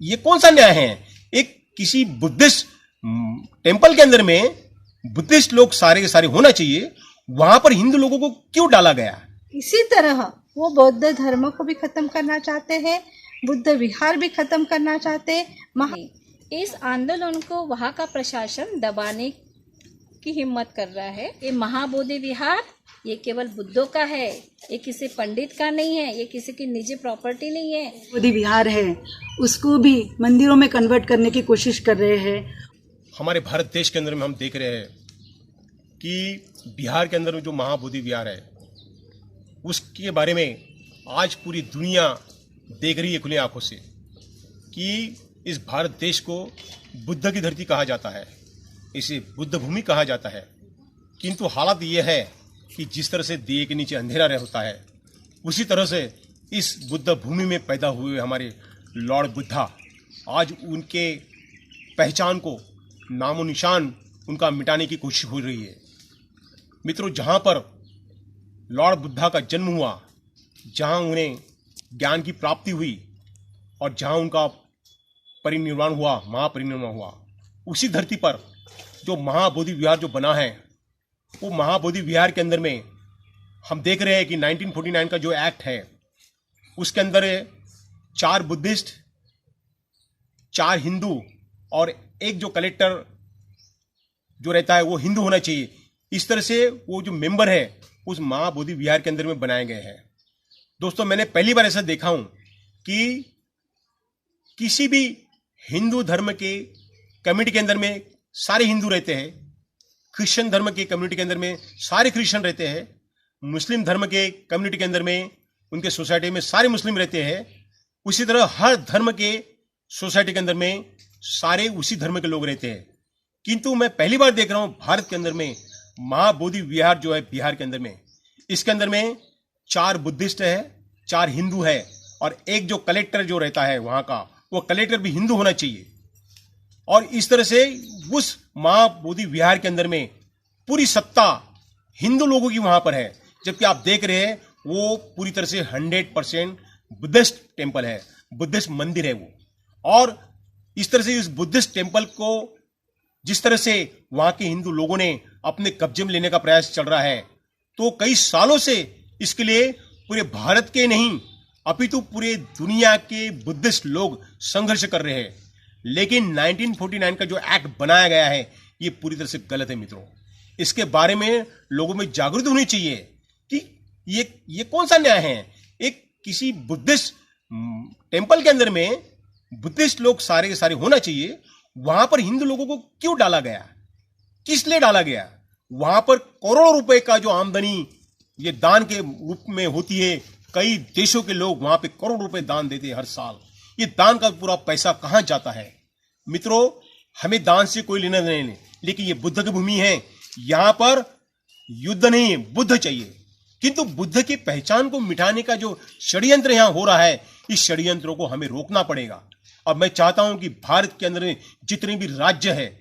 ये कौन सा न्याय है? एक किसी बुद्धिस्ट टेंपल के अंदर में बुद्धिस्ट लोग सारे के सारे होना चाहिए, वहां पर हिंदू लोगों को क्यों डाला गया? इसी तरह वो बौद्ध धर्म को भी खत्म करना चाहते हैं, बुद्ध विहार भी खत्म करना चाहते हैं। इस आंदोलन को वहाँ का प्रशासन दबाने की हिम्मत कर रहा है। ये महाबोधि विहार ये केवल बुद्धों का है, ये किसी पंडित का नहीं है, ये किसी की निजी प्रॉपर्टी नहीं है। बोधि विहार है उसको भी मंदिरों में कन्वर्ट करने की कोशिश कर रहे हैं। हमारे भारत देश के अंदर में हम देख रहे हैं कि बिहार के अंदर में जो महाबोधि विहार है उसके बारे में आज पूरी दुनिया देख रही है खुली आंखों से कि इस भारत देश को बुद्ध की धरती कहा जाता है, इसे बुद्ध भूमि कहा जाता है। किंतु हालत यह है कि जिस तरह से दिए के नीचे अंधेरा रह होता है, उसी तरह से इस बुद्ध भूमि में पैदा हुए हमारे लॉर्ड बुद्धा आज उनके पहचान को नामो निशान उनका मिटाने की कोशिश हो रही है। मित्रों, जहाँ पर लॉर्ड बुद्धा का जन्म हुआ, जहाँ उन्हें ज्ञान की प्राप्ति हुई और जहाँ उनका परिनिर्वाण हुआ, महापरिनिर्वाण हुआ, उसी धरती पर जो महाबोधि विहार जो बना है, वो महाबोधि विहार के अंदर में हम देख रहे हैं कि 1949 का जो एक्ट है उसके अंदर 4 बुद्धिस्ट, 4 हिंदू और एक जो कलेक्टर जो रहता है वो हिंदू होना चाहिए। इस तरह से वो जो मेंबर है उस महाबोधि विहार के अंदर में बनाए गए हैं। दोस्तों, मैंने पहली बार ऐसा देखा हूं कि किसी भी हिंदू धर्म के कम्युनिटी के अंदर में सारे हिंदू रहते हैं, क्रिश्चियन धर्म के कम्युनिटी के अंदर में सारे क्रिश्चियन रहते हैं, मुस्लिम धर्म के कम्युनिटी के अंदर में उनके सोसाइटी में सारे मुस्लिम रहते हैं, उसी तरह हर धर्म के सोसाइटी के अंदर में सारे उसी धर्म के लोग रहते हैं। किंतु मैं पहली बार देख रहा हूं भारत के अंदर में महाबोधि विहार जो है बिहार के अंदर में, इसके अंदर में 4 बुद्धिस्ट है, 4 हिंदू है और एक जो कलेक्टर जो रहता है वहां का, वो कलेक्टर भी हिंदू होना चाहिए। और इस तरह से उस महाबोधि विहार के अंदर में पूरी सत्ता हिंदू लोगों की वहां पर है, जबकि आप देख रहे हैं वो पूरी तरह से 100% बुद्धिस्ट टेम्पल है, बुद्धिस्ट मंदिर है वो। और इस तरह से इस बुद्धिस्ट टेम्पल को जिस तरह से वहां के हिंदू लोगों ने अपने कब्जे में लेने का प्रयास चल रहा है, तो कई सालों से इसके लिए पूरे भारत के नहीं अपितु पूरे दुनिया के बुद्धिस्ट लोग संघर्ष कर रहे हैं। लेकिन 1949 का जो एक्ट बनाया गया है ये पूरी तरह से गलत है मित्रों। इसके बारे में लोगों में जागृति होनी चाहिए कि ये कौन सा न्याय है? एक किसी बुद्धिस्ट टेम्पल के अंदर में बुद्धिस्ट लोग सारे के सारे होना चाहिए, वहां पर हिंदू लोगों को क्यों डाला गया? किस लिए डाला गया? वहां पर करोड़ों रुपए का जो आमदनी ये दान के रूप में होती है, कई देशों के लोग वहां पे करोड़ रुपए दान देते हैं हर साल। ये दान का पूरा पैसा कहां जाता है? मित्रों, हमें दान से कोई लेना नहीं, लेकिन ये बुद्ध की भूमि है, यहां पर युद्ध नहीं बुद्ध चाहिए। किंतु बुद्ध की पहचान को मिटाने का जो षड्यंत्र यहां हो रहा है, इस षड्यंत्रों को हमें रोकना पड़ेगा। और मैं चाहता हूं कि भारत के अंदर जितने भी राज्य है,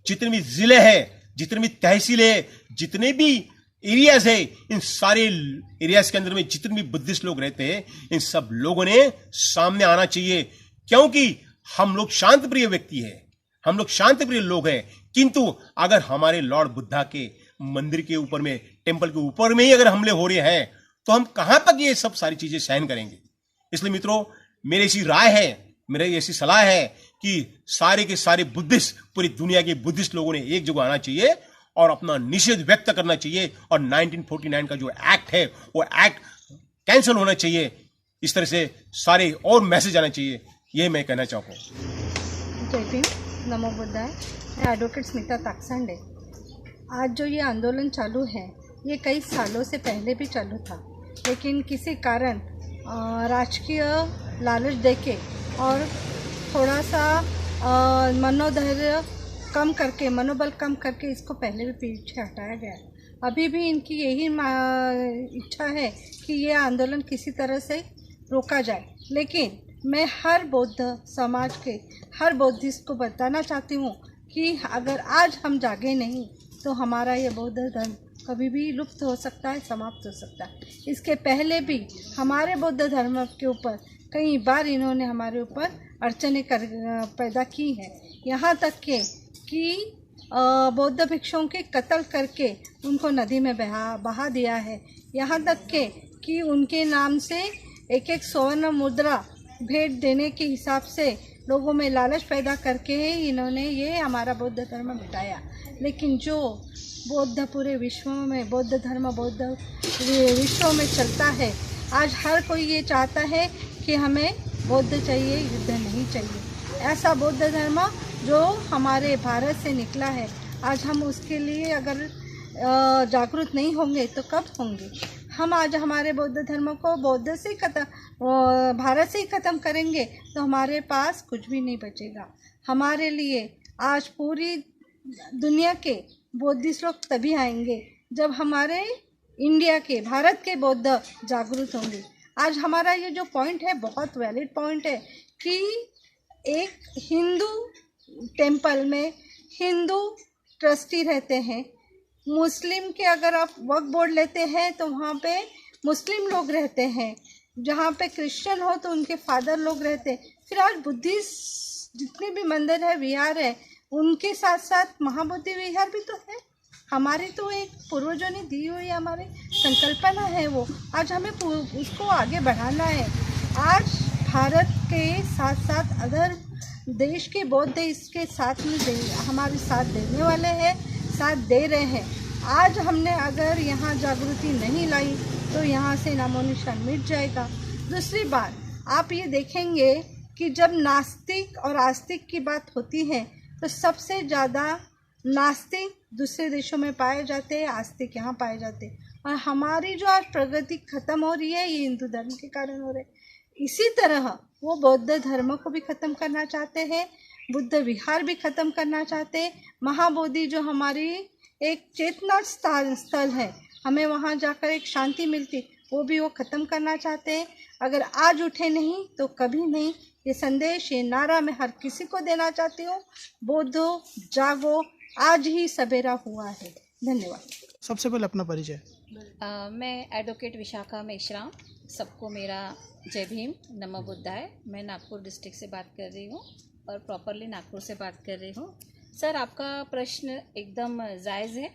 जितने भी जिले हैं, जितने भी तहसीलें है, जितने भी एरियाज है, इन सारे एरियाज के अंदर में जितने भी बुद्धिस्ट लोग रहते हैं, इन सब लोगों ने सामने आना चाहिए। क्योंकि हम लोग शांति प्रिय व्यक्ति है, हम लोग शांति प्रिय लोग हैं। किंतु अगर हमारे लॉर्ड बुद्धा के मंदिर के ऊपर में, टेम्पल के ऊपर में ही अगर हमले हो रहे हैं, तो हम कहां तक ये सब सारी चीजें सहन करेंगे? इसलिए मित्रों, मेरी ऐसी राय है, मेरी ऐसी सलाह है कि सारे के सारे बुद्धिस्ट, पूरी दुनिया के बुद्धिस्ट लोगों ने एक जगह आना चाहिए और अपना निषेध व्यक्त करना चाहिए। और 1949 का जो एक्ट है वो एक्ट कैंसिल होना चाहिए। इस तरह से सारे और मैसेज आना चाहिए, ये मैं कहना चाहूँ। जय भीम, नमो बुद्धाय। मैं एडवोकेट स्मिता ताकसांडे। आज जो ये आंदोलन चालू है, ये कई सालों से पहले भी चालू था, लेकिन किसी कारण राजकीय लालच देके और थोड़ा सा मनोधैर्य कम करके, मनोबल कम करके इसको पहले भी पीछे हटाया गया। अभी भी इनकी यही इच्छा है कि ये आंदोलन किसी तरह से रोका जाए। लेकिन मैं हर बौद्ध समाज के हर बौद्धिस्ट को बताना चाहती हूँ कि अगर आज हम जागे नहीं तो हमारा ये बौद्ध धर्म कभी भी लुप्त हो सकता है, समाप्त हो सकता है। इसके पहले भी हमारे बौद्ध धर्म के ऊपर कई बार इन्होंने हमारे ऊपर अड़चने पैदा की हैं। यहाँ तक कि बौद्ध भिक्षुओं के कत्ल करके उनको नदी में बहा दिया है। यहाँ तक कि उनके नाम से एक एक स्वर्ण मुद्रा भेंट देने के हिसाब से लोगों में लालच पैदा करके इन्होंने ये हमारा बौद्ध धर्म बिठाया। लेकिन जो बौद्ध पूरे विश्व में बौद्ध धर्म बौद्ध विश्व में चलता है, आज हर कोई ये चाहता है कि हमें बौद्ध चाहिए, युद्ध नहीं चाहिए। ऐसा बौद्ध धर्म जो हमारे भारत से निकला है, आज हम उसके लिए अगर जागरूक नहीं होंगे तो कब होंगे। हम आज हमारे बौद्ध धर्म को भारत से ही ख़त्म करेंगे तो हमारे पास कुछ भी नहीं बचेगा। हमारे लिए आज पूरी दुनिया के बौद्धिस्ट लोग तभी आएंगे जब हमारे इंडिया के भारत के बौद्ध जागरूक होंगे। आज हमारा ये जो पॉइंट है बहुत वैलिड पॉइंट है कि एक हिंदू टेम्पल में हिंदू ट्रस्टी रहते हैं, मुस्लिम के अगर आप वक्फ बोर्ड लेते हैं तो वहाँ पे मुस्लिम लोग रहते हैं, जहाँ पे क्रिश्चियन हो तो उनके फादर लोग रहते हैं। फिर आज बुद्धिस्ट जितने भी मंदिर है, विहार है, उनके साथ साथ महाबोधि विहार भी तो है। हमारी तो एक पूर्वजों ने दी हुई हमारी संकल्पना है, वो आज हमें उसको आगे बढ़ाना है। आज भारत के साथ साथ अदर देश के बौद्ध इसके साथ में हमारे साथ देने वाले हैं, साथ दे रहे हैं। आज हमने अगर यहाँ जागृति नहीं लाई तो यहाँ से नामो निशान मिट जाएगा। दूसरी बात, आप ये देखेंगे कि जब नास्तिक और आस्तिक की बात होती है तो सबसे ज़्यादा नास्तिक दूसरे देशों में पाए जाते हैं, आस्तिक यहाँ पाए जाते हैं। और हमारी जो आज प्रगति ख़त्म हो रही है ये हिंदू धर्म के कारण हो रही है। इसी तरह वो बौद्ध धर्म को भी ख़त्म करना चाहते हैं, बुद्ध विहार भी ख़त्म करना चाहते हैं। महाबोधि जो हमारी एक चेतना स्थल है, हमें वहाँ जाकर एक शांति मिलती, वो भी वो ख़त्म करना चाहते हैं। अगर आज उठे नहीं तो कभी नहीं। ये संदेश, ये नारा मैं हर किसी को देना चाहती हूँ, बौद्धो जागो, आज ही सवेरा हुआ है। धन्यवाद। सबसे पहले अपना परिचय। मैं एडवोकेट विशाखा मेश्राम, सबको मेरा जय भीम, नमो बुद्धाय। मैं नागपुर डिस्ट्रिक्ट से बात कर रही हूँ और प्रॉपरली नागपुर से बात कर रही हूँ। सर, आपका प्रश्न एकदम जायज़ है।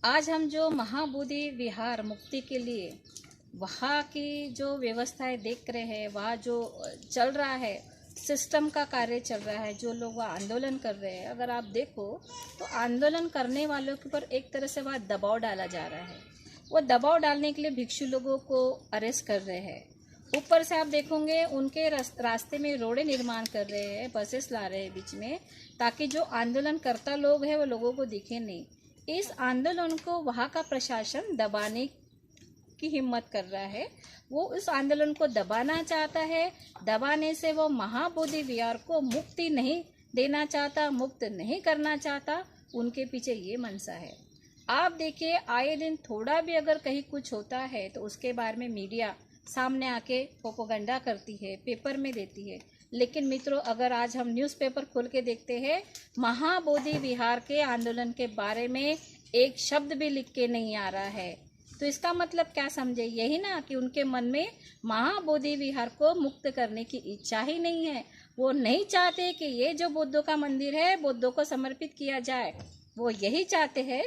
आज हम जो महाबोधि विहार मुक्ति के लिए वहाँ की जो व्यवस्थाएं देख रहे हैं, वहाँ जो चल रहा है, सिस्टम का कार्य चल रहा है, जो लोग वहाँ आंदोलन कर रहे हैं, अगर आप देखो तो आंदोलन करने वालों के ऊपर एक तरह से वहाँ दबाव डाला जा रहा है। वो दबाव डालने के लिए भिक्षु लोगों को अरेस्ट कर रहे हैं। ऊपर से आप देखोगे उनके रास्ते में रोडे निर्माण कर रहे हैं, बसेस ला रहे हैं बीच में, ताकि जो आंदोलनकर्ता लोग हैं वो लोगों को दिखे नहीं। इस आंदोलन को वहाँ का प्रशासन दबाने की हिम्मत कर रहा है। वो उस आंदोलन को दबाना चाहता है। दबाने से वो महाबोधि विहार को मुक्ति नहीं देना चाहता, मुक्त नहीं करना चाहता। उनके पीछे ये मनसा है। आप देखिए, आए दिन थोड़ा भी अगर कहीं कुछ होता है तो उसके बारे में मीडिया सामने आके प्रोपेगेंडा करती है, पेपर में देती है। लेकिन मित्रों, अगर आज हम न्यूज़पेपर खोल के देखते हैं, महाबोधि विहार के आंदोलन के बारे में एक शब्द भी लिख के नहीं आ रहा है। तो इसका मतलब क्या समझे, यही ना कि उनके मन में महाबोधि विहार को मुक्त करने की इच्छा ही नहीं है। वो नहीं चाहते कि ये जो बुद्धों का मंदिर है बुद्धों को समर्पित किया जाए। वो यही चाहते हैं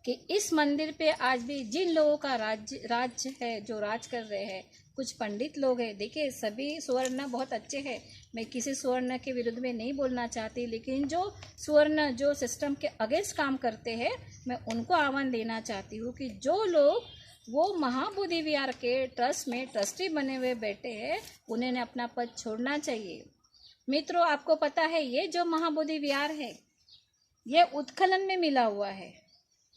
कि इस मंदिर पे आज भी जिन लोगों का राज्य है, जो राज कर रहे हैं, कुछ पंडित लोग हैं। देखिए, सभी सुवर्ण बहुत अच्छे हैं, मैं किसी सुवर्ण के विरुद्ध में नहीं बोलना चाहती, लेकिन जो सुवर्ण जो सिस्टम के अगेंस्ट काम करते हैं, मैं उनको आह्वान देना चाहती हूँ कि जो लोग वो महाबोधि विहार के ट्रस्ट में ट्रस्टी बने हुए बैठे हैं, उन्हें अपना पद छोड़ना चाहिए। मित्रों, आपको पता है ये जो महाबोधि विहार है ये उत्खनन में मिला हुआ है।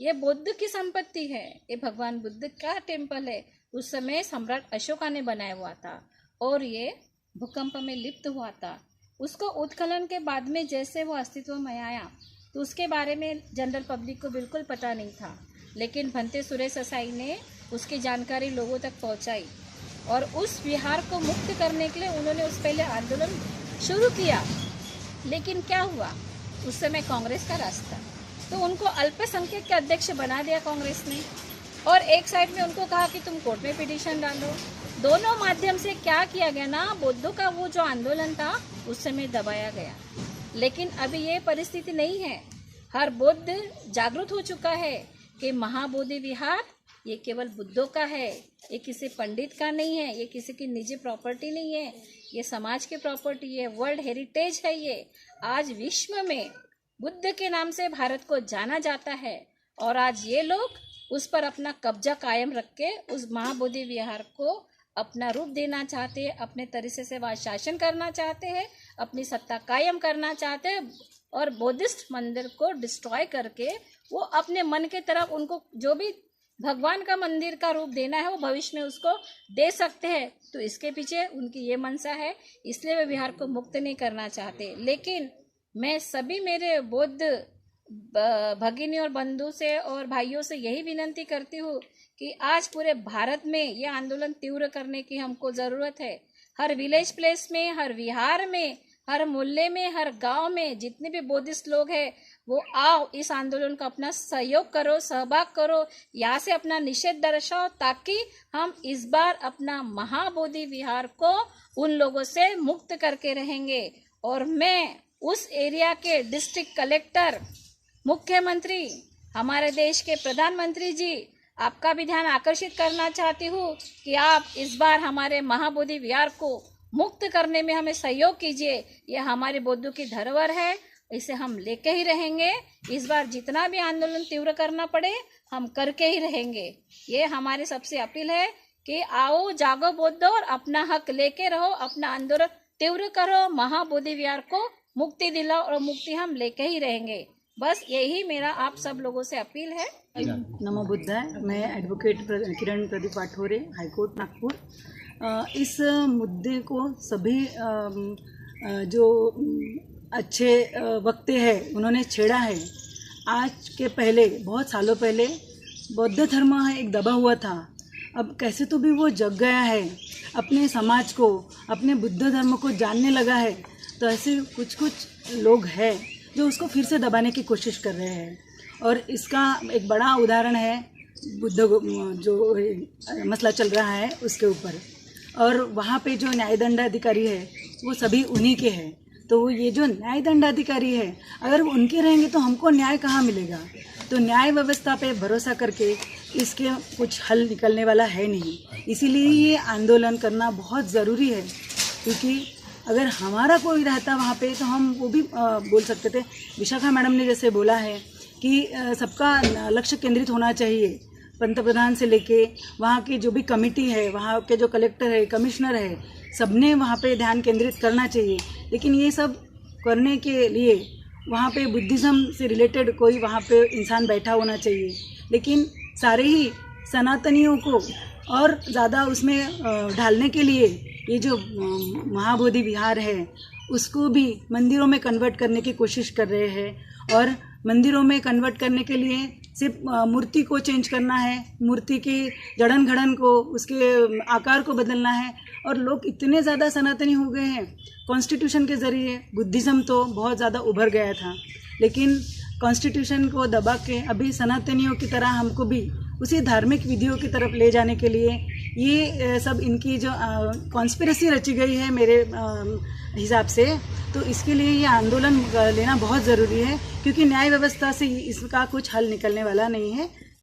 ये बुद्ध की संपत्ति है, ये भगवान बुद्ध का टेम्पल है। उस समय सम्राट अशोका ने बनाया हुआ था और ये भूकंप में लिप्त हुआ था। उसको उत्खनन के बाद में जैसे वो अस्तित्व में आया तो उसके बारे में जनरल पब्लिक को बिल्कुल पता नहीं था, लेकिन भंते सुरेश असाई ने उसकी जानकारी लोगों तक पहुंचाई और उस विहार को मुक्त करने के लिए उन्होंने उस पहले आंदोलन शुरू किया। लेकिन क्या हुआ, उस समय कांग्रेस का राज था, तो उनको अल्पसंख्यक के अध्यक्ष बना दिया कांग्रेस ने, और एक साइड में उनको कहा कि तुम कोर्ट में पिटीशन डालो। दोनों माध्यम से क्या किया गया ना, बौद्धों का वो जो आंदोलन था उस समय दबाया गया। लेकिन अभी ये परिस्थिति नहीं है। हर बौद्ध जागरूक हो चुका है कि महाबोधि विहार ये केवल बुद्धों का है, ये किसी पंडित का नहीं है, ये किसी की निजी प्रॉपर्टी नहीं है, ये समाज की प्रॉपर्टी है, वर्ल्ड हेरिटेज है। ये आज विश्व में बुद्ध के नाम से भारत को जाना जाता है और आज ये लोग उस पर अपना कब्जा कायम रख के उस महाबोधि विहार को अपना रूप देना चाहते हैं, अपने तरीके से वह शासन करना चाहते हैं, अपनी सत्ता कायम करना चाहते हैं और बौद्धिस्ट मंदिर को डिस्ट्रॉय करके वो अपने मन के तरफ उनको जो भी भगवान का मंदिर का रूप देना है वो भविष्य में उसको दे सकते हैं। तो इसके पीछे उनकी ये मनसा है, इसलिए वे बिहार को मुक्त नहीं करना चाहते। लेकिन मैं सभी मेरे बौद्ध भगिनी और बंधु से और भाइयों से यही विनती करती हूँ कि आज पूरे भारत में ये आंदोलन तीव्र करने की हमको ज़रूरत है। हर विलेज प्लेस में, हर विहार में, हर मोहल्ले में, हर गांव में जितने भी बौद्धिस्ट लोग हैं वो आओ, इस आंदोलन को अपना सहयोग करो, सहभाग करो, यहाँ से अपना निषेध दर्शाओ ताकि हम इस बार अपना महाबोधि विहार को उन लोगों से मुक्त करके रहेंगे। और मैं उस एरिया के डिस्ट्रिक्ट कलेक्टर, मुख्यमंत्री, हमारे देश के प्रधानमंत्री जी, आपका भी ध्यान आकर्षित करना चाहती हूँ कि आप इस बार हमारे महाबोधि विहार को मुक्त करने में हमें सहयोग कीजिए। यह हमारे बौद्धों की धरोहर है, इसे हम लेके ही रहेंगे। इस बार जितना भी आंदोलन तीव्र करना पड़े हम करके ही रहेंगे। ये हमारी सबसे अपील है कि आओ, जागो बौद्धो और अपना हक लेके रहो, अपना आंदोलन तीव्र करो, महाबोधि विहार को मुक्ति दिलाओ और मुक्ति हम लेके ही रहेंगे। बस यही मेरा आप सब लोगों से अपील है। नमो बुद्धाय। मैं एडवोकेट किरण प्रदीप वाठोरे, हाईकोर्ट नागपुर। इस मुद्दे को सभी जो अच्छे वक्ते हैं उन्होंने छेड़ा है। आज के पहले, बहुत सालों पहले बौद्ध धर्म एक दबा हुआ था, अब कैसे तो भी वो जग गया है, अपने समाज को, अपने बुद्ध धर्म को जानने लगा है। तो ऐसे कुछ कुछ लोग हैं जो उसको फिर से दबाने की कोशिश कर रहे हैं। और इसका एक बड़ा उदाहरण है बुद्ध जो मसला चल रहा है उसके ऊपर। और वहाँ पे जो न्यायदंडाधिकारी है वो सभी उन्हीं के हैं। तो वो ये जो न्यायदंडाधिकारी है, अगर वो उनके रहेंगे तो हमको न्याय कहाँ मिलेगा? तो न्याय व्यवस्था पे भरोसा करके इसके कुछ हल निकलने वाला है नहीं। इसीलिए ये आंदोलन करना बहुत ज़रूरी है, क्योंकि अगर हमारा कोई रहता वहाँ पे तो हम वो भी बोल सकते थे। विशाखा मैडम ने जैसे बोला है कि सबका लक्ष्य केंद्रित होना चाहिए, पंतप्रधान से लेके वहाँ की जो भी कमेटी है, वहाँ के जो कलेक्टर है, कमिश्नर है, सबने वहाँ पे ध्यान केंद्रित करना चाहिए। लेकिन ये सब करने के लिए वहाँ पे बुद्धिज़्म से रिलेटेड कोई वहाँ पे इंसान बैठा होना चाहिए। लेकिन सारे ही सनातनियों को और ज़्यादा उसमें ढालने के लिए ये जो महाबोधि विहार है उसको भी मंदिरों में कन्वर्ट करने की कोशिश कर रहे हैं। और मंदिरों में कन्वर्ट करने के लिए सिर्फ मूर्ति को चेंज करना है, मूर्ति की जड़न घड़न को, उसके आकार को बदलना है। और लोग इतने ज़्यादा सनातनी हो गए हैं, कॉन्स्टिट्यूशन के ज़रिए बुद्धिज़्म तो बहुत ज़्यादा उभर गया था, लेकिन कॉन्स्टिट्यूशन को दबा के अभी सनातनियों की तरह हमको भी उसी धार्मिक विधियों की तरफ ले जाने के लिए ये सब इनकी जो कॉन्स्पिरेसी रची गई है मेरे हिसाब से। तो इसके लिए ये आंदोलन लेना बहुत ज़रूरी है, क्योंकि न्याय व्यवस्था से इसका कुछ हल निकलने वाला नहीं है।